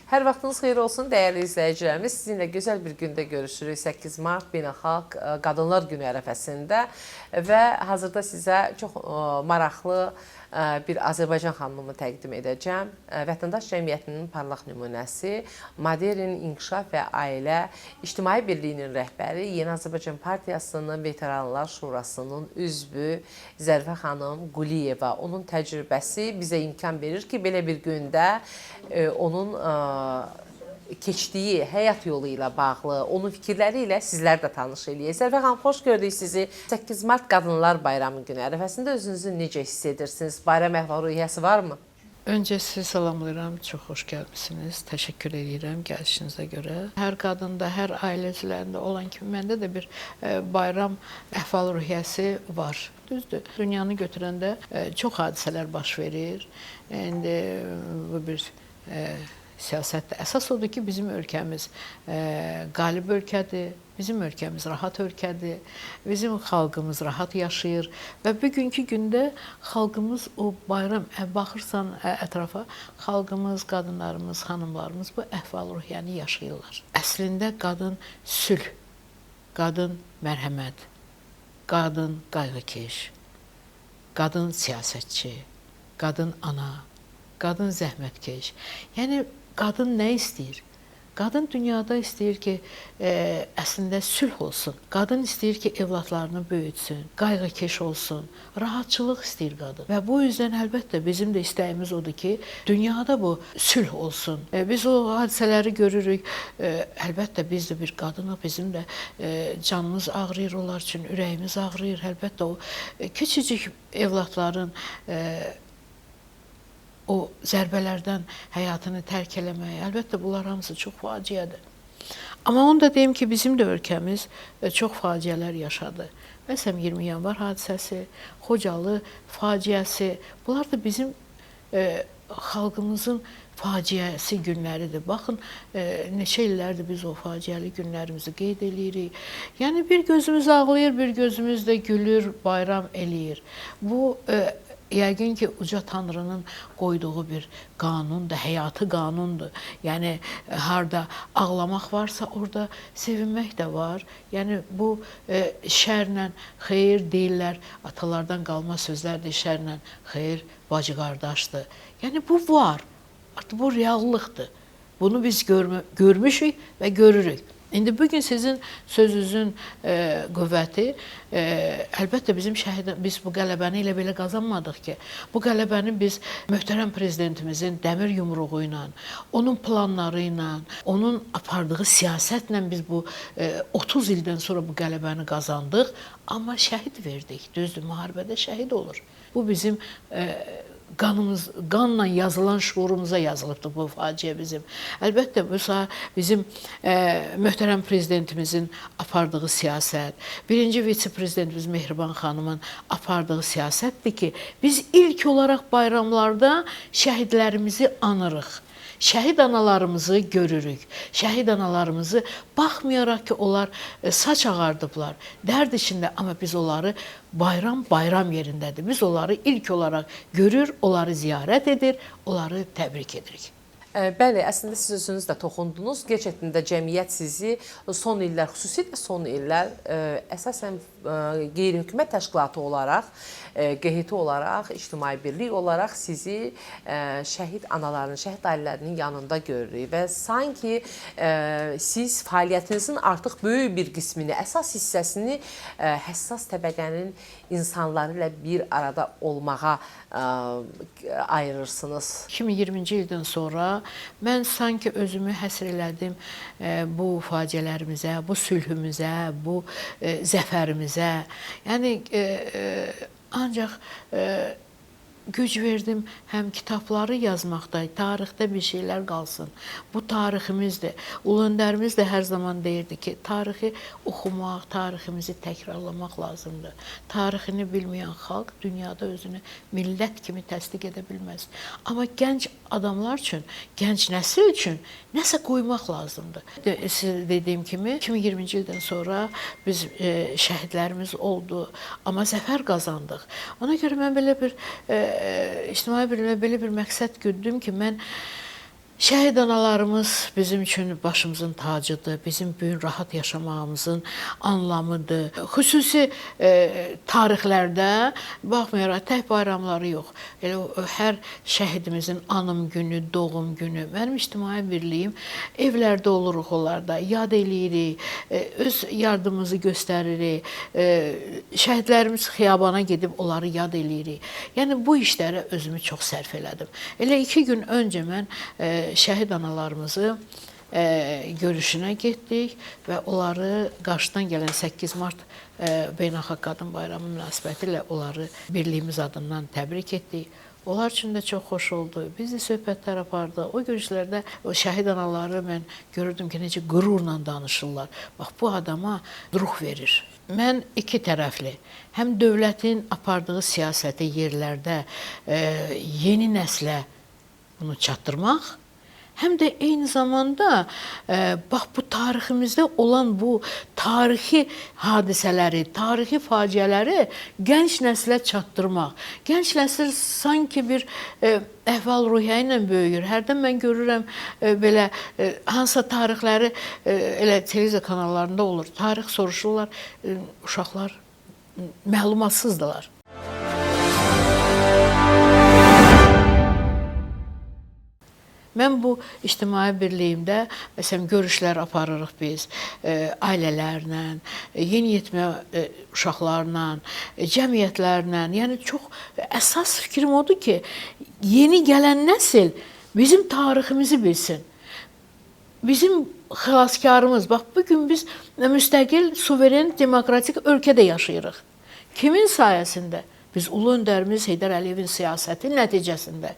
Hər vaxtınız xeyir olsun, dəyərli izləyicilərimiz. Sizinlə gözəl bir gündə görüşürük. 8 mart Beynəlxalq Qadınlar Günü ərəfəsində və hazırda sizə çox maraqlı bir Azərbaycan xanımını təqdim edəcəm. Vətəndaş cəmiyyətinin parlaq nümunəsi, modern inkişaf və ailə İctimai Birliyinin rəhbəri, Yeni Azərbaycan Partiyasının Veteranlar Şurasının üzvü Zərifə xanım Quliyeva. Onun təcrübəsi bizə imkan verir ki, belə bir gündə onun keçdiyi həyat yolu ilə bağlı, onun fikirləri ilə sizlər də tanış eləyək. Zərifə xanım, xoş gördük sizi. 8 Mart Qadınlar Bayramı günü ərəfəsində özünüzü necə hiss edirsiniz? Bayram əhval-ruhiyyəsi varmı? Öncə sizi salamlayıram, çox xoş gəlmişsiniz. Təşəkkür edirəm gəlişinizə görə. Hər qadında, hər ailə üzvlərində olan kimi məndə də bir bayram əhval-ruhiyyəsi var. Düzdür. Dünyanı götürəndə çox hadisələr baş verir. İndi bu bir siyasətdə əsas odur ki, bizim ölkəmiz qalib ölkədir, bizim ölkəmiz rahat ölkədir, bizim xalqımız rahat yaşayır və bugünkü gündə xalqımız o bayram, baxırsan ətrafa, xalqımız, qadınlarımız, xanımlarımız bu əhval-ruhiyyəni yaşayırlar. Əslində qadın sülh, qadın mərhəmət, qadın qayğıkeş, qadın siyasətçi, qadın ana, qadın zəhmətkeş. Yəni, qadın nə istəyir? Qadın dünyada istəyir ki, əslində sülh olsun. Qadın istəyir ki, evladlarını böyütsün, qayğıkeş olsun, rahatçılıq istəyir qadın. Və bu yüzdən əlbəttə bizim də istəyimiz odur ki, dünyada bu sülh olsun. Biz o hadisələri görürük. Əlbəttə biz də bir qadınıq, bizim də canımız ağrıyır onlar üçün, ürəyimiz ağrıyır. Əlbəttə o küçücük evladların o zərbələrdən həyatını tərk eləmək, əlbəttə bunlar hamısı çox faciədir. Amma onu da deyim ki, bizim də ölkəmiz çox faciələr yaşadı. Məsələn, 20 yanvar hadisəsi, Xocalı faciəsi, bunlar da bizim xalqımızın faciəsi günləridir. Baxın, neçə illərdir biz o faciəli günlərimizi qeyd eləyirik. Yəni, bir gözümüz ağlayır, bir gözümüz də gülür, bayram eləyir. Bu, yəqin ki, uca Tanrının qoyduğu bir qanundur, həyatı qanundur. Yəni, harada ağlamaq varsa, orada sevinmək də var. Yəni, bu şərlə xeyir deyirlər, atalardan qalma sözlərdir, şərlə xeyir bacı qardaşdır. Yəni, bu var, artıq bu reallıqdır. Bunu biz görmüşük və görürük. İndi bugün sizin sözünüzün qüvvəti, əlbəttə biz bu qələbəni elə belə qazanmadıq ki, bu qələbəni biz möhtərəm prezidentimizin dəmir yumruğu ilə, onun planları ilə, onun apardığı siyasətlə biz bu 30 ildən sonra bu qələbəni qazandıq, amma şəhid verdik, düzdür, müharibədə şəhid olur. Bu bizim qanla yazılan şuurumuza yazılıbdır bu faciə bizim. Əlbəttə, bu bizim möhtərəm prezidentimizin apardığı siyasət, birinci vitse-prezidentimiz Mehriban xanımın apardığı siyasətdir ki, biz ilk olaraq bayramlarda şəhidlərimizi anırıq. Şəhid analarımızı görürük. Şəhid analarımızı baxmayaraq ki, onlar saç ağardıblar, dərd içində, amma biz onları bayram yerindədir. Biz onları ilk olaraq görür, onları ziyarət edir, onları təbrik edirik. Bəli, əslində siz özünüz də toxundunuz. Gerçəkdən də cəmiyyət sizi son illər, xüsusilə son illər əsasən qeyri-hökumət təşkilatı olaraq, QHT olaraq, İctimai Birlik olaraq sizi şəhid analarının, şəhid ailələrinin yanında görürük və sanki siz fəaliyyətinizin artıq böyük bir qismini, əsas hissəsini həssas təbəqənin insanları ilə bir arada olmağa ayırırsınız. 2020-ci ildən sonra mən sanki özümü həsr elədim bu faciələrimizə, bu sülhümüzə, bu zəfərimizə. Yəni, ancaq güc verdim həm kitabları yazmaqda, tarixdə bir şeylər qalsın. Bu tariximizdir. Ulu öndərimiz də hər zaman deyirdi ki, tarixi oxumaq, tariximizi təkrarlamaq lazımdır. Tarixini bilməyən xalq dünyada özünü millət kimi təsdiq edə bilməz. Amma gənc adamlar üçün, gənc nəsil üçün nəsə qoymaq lazımdır. Siz dediyim kimi, 2020-ci ildən sonra biz şəhidlərimiz oldu, amma zəfər qazandıq. Ona görə mən belə bir İctimai Birliyə belə bir məqsəd güddüm ki, mən Şəhid analarımız bizim üçün başımızın tacıdır, bizim bu gün rahat yaşamağımızın anlamıdır. Xüsusi tarixlərdə baxmayaraq tək bayramları yox. Elə hər şəhidimizin anım günü, doğum günü. Mənim ictimai birliyim evlərdə oluruq onlarda, yad eləyirik, öz yardımımızı göstəririk. Şəhidlərimiz xiyabana gedib onları yad eləyirik. Yəni bu işlərə özümü çox sərf elədim. Elə 2 gün öncə mən şəhid analarımızı görüşünə getdik və onları qarşıdan gələn 8 mart Beynəlxalq Qadın Bayramı münasibətilə onları birliyimiz adından təbrik etdik. Onlar üçün də çox xoş oldu. Biz də söhbətlər apardıq. O görüşlərdə o şəhid anaları mən görürdüm ki, necə qürurla danışırlar. Bax, bu adama ruh verir. Mən iki tərəfli, həm dövlətin apardığı siyasəti yerlərdə yeni nəslə bunu çatdırmaq, həm də eyni zamanda bax bu tariximizdə olan bu tarixi hadisələri, tarixi faciələri gənc nəslə çatdırmaq. Gənc nəsil sanki bir əhval-ruhiyyə ilə böyüyür. Hərdən mən görürəm belə hansısa tarixləri elə televiziya kanallarında olur. Tarix soruşurlar, uşaqlar məlumatsızdılar. Mən bu ictimai birliyimdə məsələn görüşlər aparırıq biz ailələrlə, yeniyetmə uşaqlarla, cəmiyyətlərlə. Yəni çox əsas fikrim odur ki, yeni gələn nəsil bizim tariximizi bilsin. Bizim xilaskarımız, bax bu gün biz müstəqil, suveren, demokratik ölkədə yaşayırıq. Kimin sayəsində? Biz ulu öndərimiz Heydər Əliyevin siyasəti nəticəsində.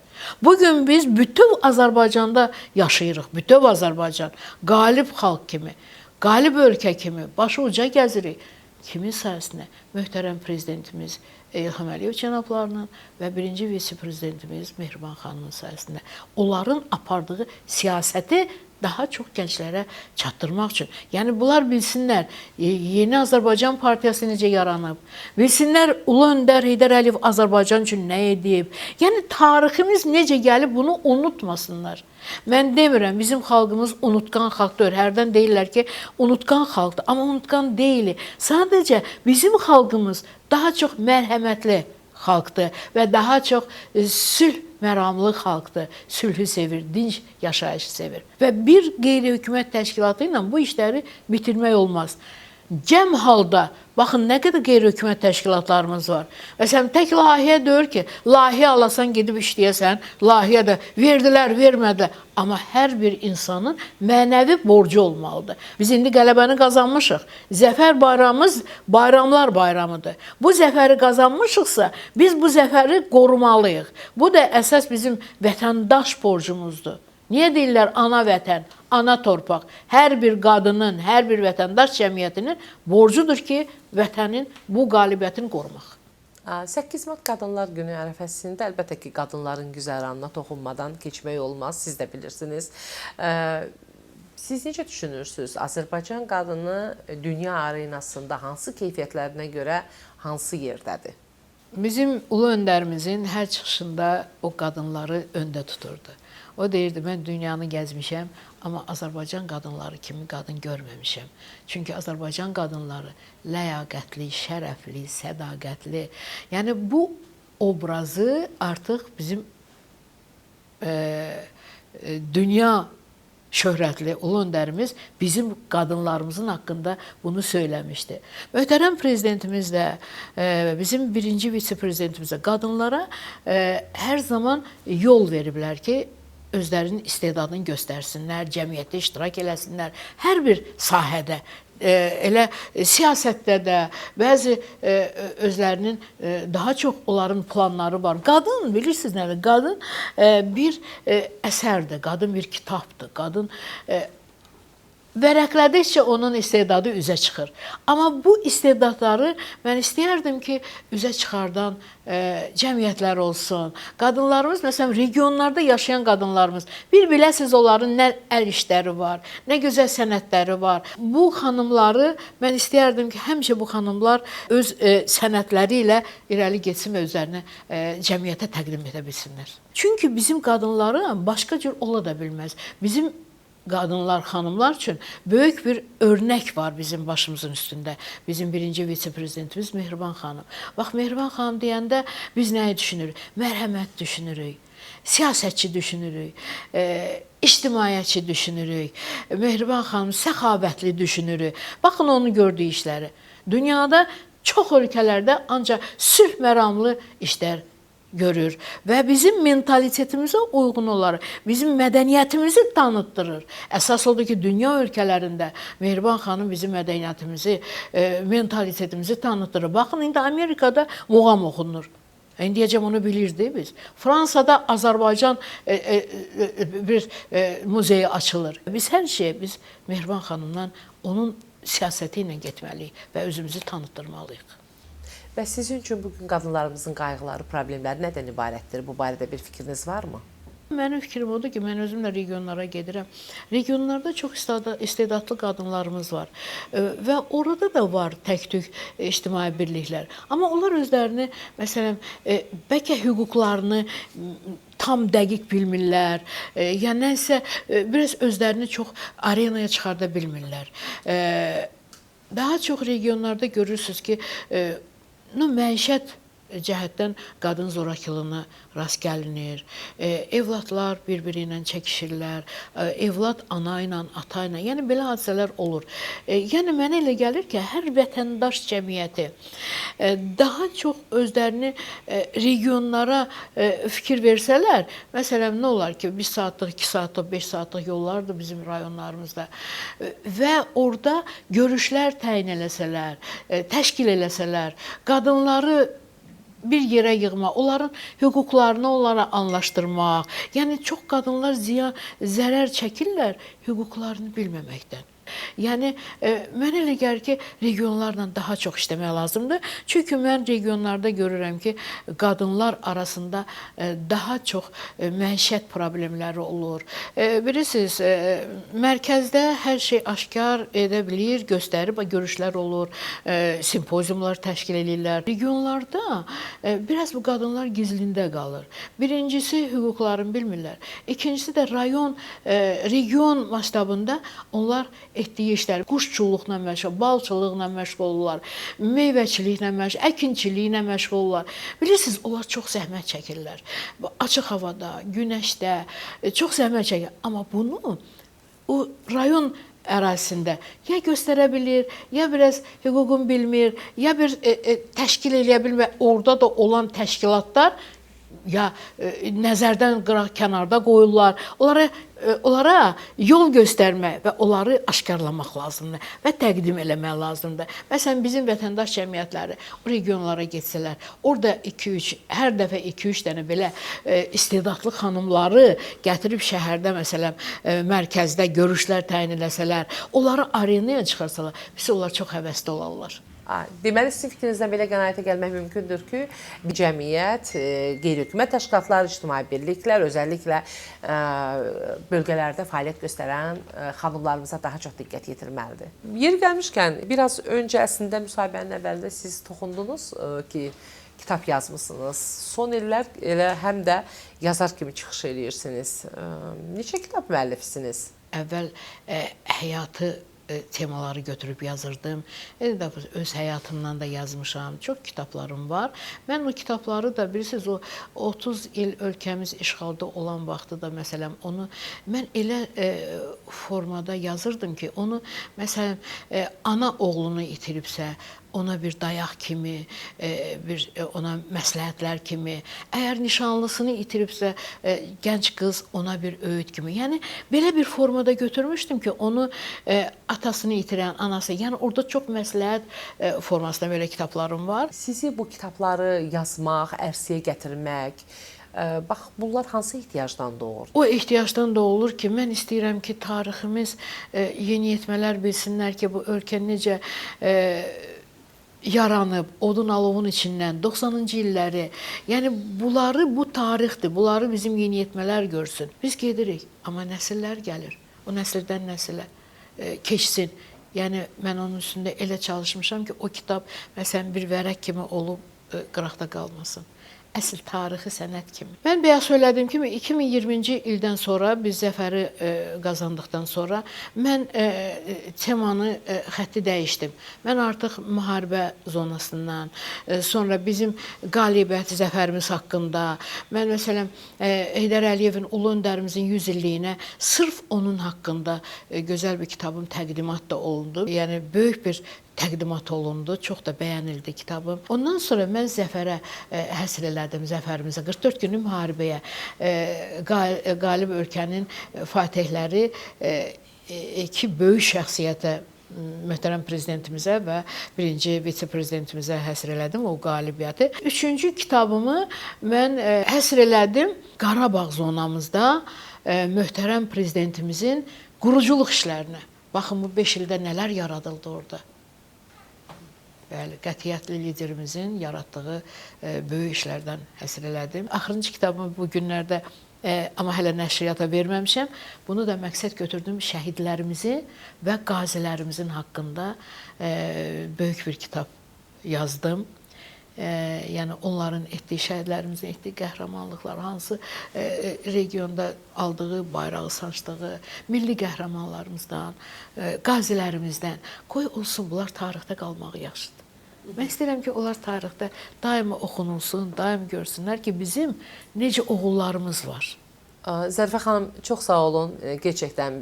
Bugün biz bütöv Azərbaycanda yaşayırıq. Bütöv Azərbaycan. Qalib xalq kimi, qalib ölkə kimi, başı uca gəzirik. Kimin sayəsində? Möhtərəm prezidentimiz İlham Əliyev cənablarının və birinci vitse-prezidentimiz Mehriban xanımın sayəsində. Onların apardığı siyasəti daha çox gənclərə çatdırmaq üçün. Yəni, bunlar bilsinlər, Yeni Azərbaycan Partiyası necə yaranıb, bilsinlər, Ulu Öndər Heydər Əliyev Azərbaycan üçün nə edib. Yəni, tariximiz necə gəlib, bunu unutmasınlar. Mən demirəm, bizim xalqımız unutqan xalqdır. Hərdən deyirlər ki, unutqan xalqdır, amma unutqan deyil. Sadəcə bizim xalqımız daha çox mərhəmətli xalqdır və daha çox sülh məramlı xalqdır, sülhü sevir, dinc yaşayışı sevir. Və bir qeyri-hökumət təşkilatı ilə bu işləri bitirmək olmaz. Cəm halda, baxın, nə qədər qeyri-hökumət təşkilatlarımız var. Məsələn, tək layihə deyir ki, layihə alasan, gedib işləyəsən, layihə də verdilər, vermədilər. Amma hər bir insanın mənəvi borcu olmalıdır. Biz indi qələbəni qazanmışıq. Zəfər bayramımız bayramlar bayramıdır. Bu zəfəri qazanmışıqsa, biz bu zəfəri qorumalıyıq. Bu da əsas bizim vətəndaş borcumuzdur. Niyə deyirlər ana vətən, ana torpaq? Hər bir qadının, hər bir vətəndaş cəmiyyətinin borcudur ki, vətənin bu qalibiyyətini qorumaq. 8 Mart Qadınlar Günü ərəfəsində əlbəttə ki, qadınların güzəranına toxunmadan keçmək olmaz, siz də bilirsiniz. Siz necə düşünürsünüz? Azərbaycan qadını dünya arenasında hansı keyfiyyətlərinə görə hansı yerdədir? Bizim ulu öndərimizin hər çıxışında o qadınları öndə tuturdu. O deyirdi, mən dünyanı gəzmişəm, amma Azərbaycan qadınları kimi qadın görməmişəm. Çünki Azərbaycan qadınları ləyaqətli, şərəfli, sədaqətli. Yəni bu obrazı artıq bizim dünya şöhrətli ulu öndərimiz bizim qadınlarımızın haqqında bunu söyləmişdi. Möhtərəm prezidentimiz də, bizim birinci vitse-prezidentimiz də qadınlara hər zaman yol veriblər ki, özlərinin istedadını göstərsinlər, cəmiyyətdə iştirak eləsinlər, hər bir sahədə. Elə siyasətdə də, bəzi özlərinin daha çox onların planları var. Qadın, bilirsiniz nədir? Qadın bir əsərdir, qadın bir kitabdır, qadın vərəqlədikcə onun istedadı üzə çıxır. Amma bu istedadları mən istəyərdim ki, üzə çıxardan cəmiyyətlər olsun. Qadınlarımız, məsələn, regionlarda yaşayan qadınlarımız, bir biləsiz onların nə əl işləri var, nə gözəl sənətləri var. Bu xanımları mən istəyərdim ki, həmişə bu xanımlar öz sənətləri ilə irəli getsin və özlərini cəmiyyətə təqdim edə bilsinlər. Çünki bizim qadınların başqa cür ola da bilməz. Bizim qadınlar, xanımlar üçün böyük bir örnək var bizim başımızın üstündə. Bizim birinci vitse-prezidentimiz Mehriban xanım. Bax, Mehriban xanım deyəndə biz nəyi düşünürük? Mərhəmət düşünürük, siyasətçi düşünürük, ictimaiyyətçi düşünürük, Mehriban xanım səxavətli düşünürük. Baxın onun gördüyü işləri. Dünyada çox ölkələrdə ancaq sülh məramlı işlər görür və bizim mentalitetimizə uyğun olaraq bizim mədəniyyətimizi tanıtdırır. Əsas odur ki, dünya ölkələrində Mehriban xanım bizim mədəniyyətimizi, mentalitetimizi tanıtdırır. Baxın, indi Amerikada muğam oxunur. İndiyəcəm onu bilirdik biz. Fransada Azərbaycan bir muzeyi açılır. Biz hər şeyi biz Mehriban xanımdan, onun siyasəti ilə getməliyik və özümüzü tanıtdırmalıyıq. Və sizin üçün bugün qadınlarımızın qayğıları, problemləri nədən ibarətdir? Bu barədə bir fikriniz varmı? Mənim fikrim odur ki, mən özüm də regionlara gedirəm. Regionlarda çox istedadlı qadınlarımız var və orada da var tək-tük ictimai birliklər. Amma onlar özlərini, məsələn, bəlkə hüquqlarını tam dəqiq bilmirlər, ya nəsə biraz özlərini çox arenaya çıxarda bilmirlər. Daha çox regionlarda görürsünüz ki, məişət cəhətdən qadın zorakılığına rast gəlinir. Evladlar bir-biri ilə çəkişirlər. Evlad ana ilə, ata ilə. Yəni, belə hadisələr olur. Yəni, mənə elə gəlir ki, hər vətəndaş cəmiyyəti daha çox özlərini regionlara fikir versələr, məsələn, nə olar ki, 1 saatlıq, 2 saatlıq, 5 saatlıq yollardır bizim rayonlarımızda və orada görüşlər təyin eləsələr, təşkil eləsələr, qadınları bir yerə yığmaq, onların hüquqlarını onlara anlaşdırmaq. Yəni, çox qadınlar zərər çəkirlər hüquqlarını bilməməkdən. Yəni, mənə elə gəlir ki, regionlarla daha çox işləmək lazımdır. Çünki mən regionlarda görürəm ki, qadınlar arasında daha çox məişət problemləri olur. Bilirsiniz, mərkəzdə hər şey aşkar edə bilir, göstərib, görüşlər olur, simpoziumlar təşkil edirlər. Regionlarda biraz bu qadınlar gizlində qalır. Birincisi, hüquqlarını bilmirlər. İkincisi də region masштабında onlar etdiyi işlər, quşçuluqla məşğul, balçılıqla məşğul olurlar, meyvəçiliklə məşğul, əkinçiliklə məşğul olurlar. Bilirsiniz, onlar çox zəhmət çəkirlər. Açıq havada, günəşdə çox zəhmət çəkir. Amma bunu o rayon ərazisində ya göstərə bilir, ya biraz hüququnu bilmir, ya bir təşkil eləyə bilmir. Orada da olan təşkilatlar ya nəzərdən kənarda qoyurlar. Onlara yol göstərmək və onları aşkarlamaq lazımdır və təqdim eləmək lazımdır. Məsələn, bizim vətəndaş cəmiyyətləri regionlara getsələr, orada hər dəfə 2-3 dənə belə istedadlı xanımları gətirib şəhərdə, məsələn, mərkəzdə görüşlər təyin eləsələr, onları arenaya çıxarsalar, biz onlar çox həvəsli olarlar. Deməli, sizin fikrinizdən belə qənaətə gəlmək mümkündür ki, bir cəmiyyət, qeyri-hökumət təşkilatları, ictimai birliklər, özəlliklə bölgələrdə fəaliyyət göstərən xanımlarımıza daha çox diqqət yetirməlidir. Yeri gəlmişkən, biraz öncə əslində müsahibənin əvvəlində siz toxundunuz ki, kitab yazmısınız. Son illər elə həm də yazar kimi çıxış edirsiniz. Neçə kitab müəllifisiniz? Əvvəl həyatı temaları götürüb yazırdım. Öz həyatımdan da yazmışam. Çox kitablarım var. Mən o kitabları da, bilirsiniz, o 30 il ölkəmiz işğalda olan vaxtı da, məsələn, onu mən elə formada yazırdım ki, onu, məsələn, ana oğlunu itiribsə, ona bir dayaq kimi, ona məsləhətlər kimi, əgər nişanlısını itiribsə, gənc qız ona bir öyüd kimi. Yəni, belə bir formada götürmüşdüm ki, onu atasını itirən, anası, yəni orada çox məsləhət formasında belə kitablarım var. Sizi bu kitabları yazmaq, ərsəyə gətirmək Bax, bunlar hansı ehtiyacdan doğur? O ehtiyacdan da olur ki, mən istəyirəm ki, tariximiz yeniyetmələr bilsinlər ki, bu ölkə necə yaranıb, odun alovun içindən 90-cı illəri, yəni bunları, bu tarixdir, bunları bizim yeniyetmələr görsün. Biz gedirik, amma nəsillər gəlir, o nəsildən nəsilə keçsin. Yəni, mən onun üstündə elə çalışmışam ki, o kitab, məsələn, bir vərək kimi olub, qıraqda qalmasın. Əsl tarixi sənət kimi. Mən bayaq söylədiyim kimi 2020-ci ildən sonra biz zəfəri qazandıqdan sonra mən temanı, xətti dəyişdim. Mən artıq müharibə zonasından, sonra bizim qalibiyyət zəfərimiz haqqında, mən məsələn Heydər Əliyevin, Ulu Öndərimizin 100 illiyinə sırf onun haqqında gözəl bir kitabım təqdimat da olundu. Yəni böyük bir təqdimat olundu, çox da bəyənildi kitabım. Ondan sonra mən zəfərə həsr elədim, zəfərimizə, 44 günlük müharibəyə, qalib ölkənin fatihləri iki böyük şəxsiyyətə, möhtərəm prezidentimizə və birinci vitse-prezidentimizə həsr elədim o qalibiyyəti. Üçüncü kitabımı mən həsr elədim Qarabağ zonamızda möhtərəm prezidentimizin quruculuq işlərinə. Baxın, bu 5 ildə nələr yaradıldı orada. Bəli, qətiyyətli liderimizin yaratdığı böyük işlərdən həsr elədim. Axırıncı kitabımı bu günlərdə, amma hələ nəşriyyata verməmişəm, bunu da məqsəd götürdüm şəhidlərimizin və qazilərimizin haqqında böyük bir kitab yazdım. Yəni onların etdiyi, şəhidlərimizin etdiyi qəhrəmanlıqlar, hansı regionda aldığı, bayrağı sancdığı, milli qəhrəmanlarımızdan, qazilərimizdən, qoy olsun, bunlar tarixdə qalmağı yaxşıdır. Mən istəyirəm ki, onlar tarixdə daima oxunulsun, daim görsünlər ki, bizim necə oğullarımız var. Zərifə xanım, çox sağ olun. Gerçəkdən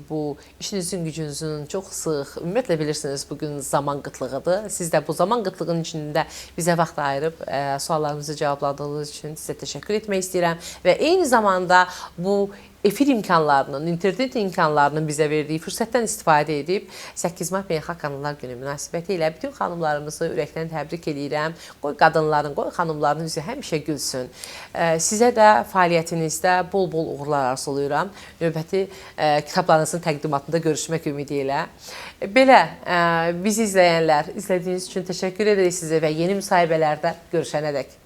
bu işinizin, gücünüzün çox sıx, ümumiyyətlə bilirsiniz, bugün zaman qıtlığıdır. Siz də bu zaman qıtlığının içində bizə vaxt ayırıb suallarımızı cavabladığınız üçün sizə təşəkkür etmək istəyirəm və eyni zamanda bu efir imkanlarının, internet imkanlarının bizə verdiyi fürsətdən istifadə edib 8 mart Beynəlxalq Qadınlar Günü münasibəti ilə bütün xanımlarımızı ürəkdən təbrik edirəm. Qoy qadınların, qoy xanımların üzü həmişə gülsün. Sizə də fəaliyyətinizdə bol-bol uğurlar arzulayıram. Növbəti kitablarınızın təqdimatında görüşmək ümidi ilə. Belə, bizi izləyənlər, izlədiyiniz üçün təşəkkür edirik sizə və yeni müsahibələrdə görüşənədək.